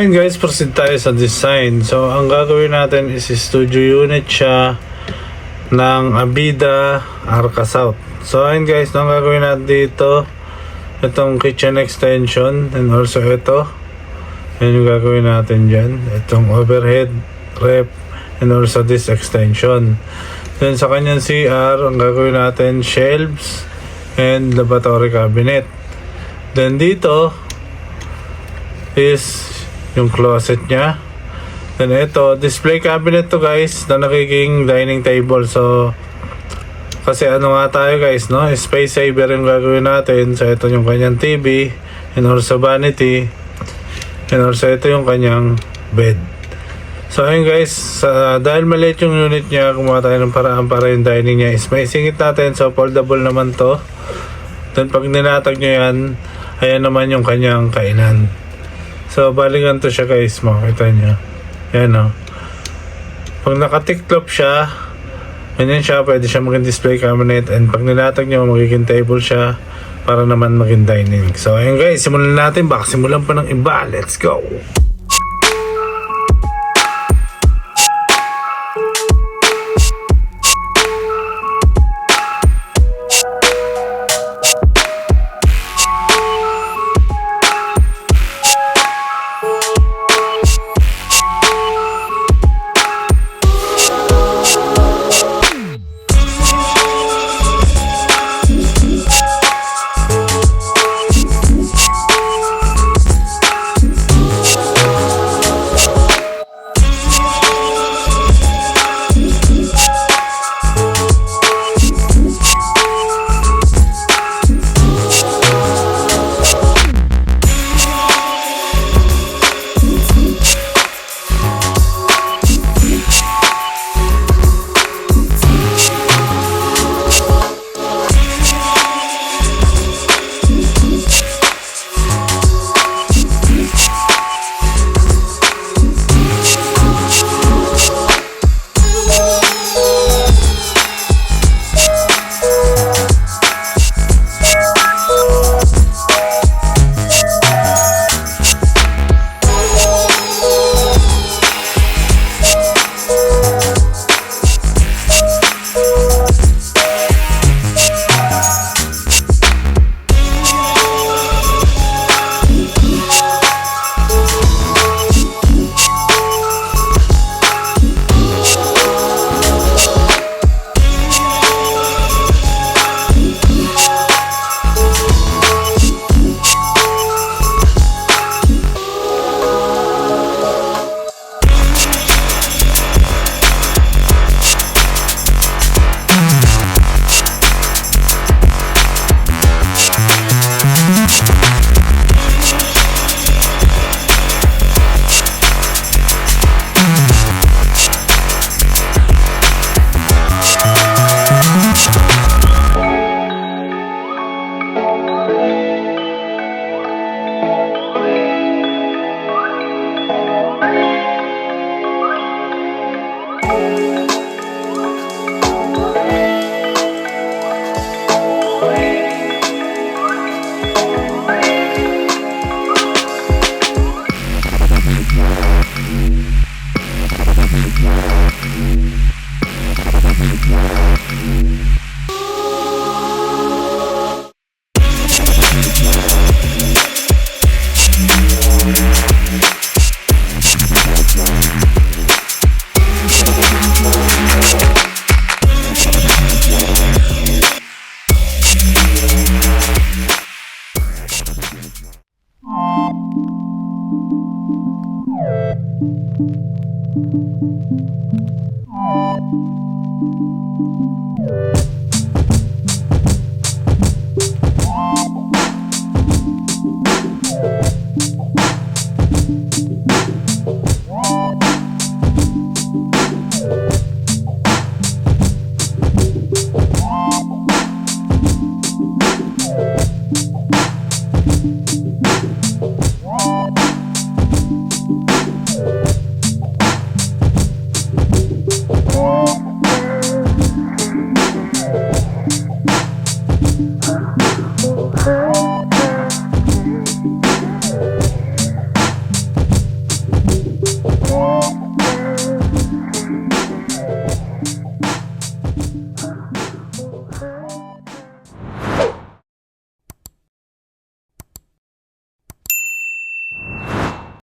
Ngayon guys, proceed tayo sa design. So ang gagawin natin is studio unit siya ng AVIDA ARCA South. So ayun guys, ang gagawin natin dito, itong kitchen extension, and also ito, yan yung gagawin natin dyan, itong overhead rep, and also this extension. Then sa kanyang CR, ang gagawin natin shelves and lavatory cabinet. Then dito is yung closet nya. Then ito, display cabinet to guys, na nagiging dining table. So kasi ano nga tayo guys, no, space saver yung gagawin natin. So ito yung kanyang TV, and also vanity, and also ito yung kanyang bed. So ayun guys, dahil maliit yung unit nya, gumawa tayo ng paraan para yung dining nya is may singit natin. So foldable naman to. Then pag ninatag nyo yan, ayan naman yung kanyang kainan. So, balikan to siya guys, makikita nyo. Yan o. Pag nakatiklop siya, ganyan siya, pwede siya maging display cabinet. And pag nilatag nyo, magiging table siya para naman maging dining. So, ayun guys, simulan natin. Baka simulan pa ng iba. Let's go!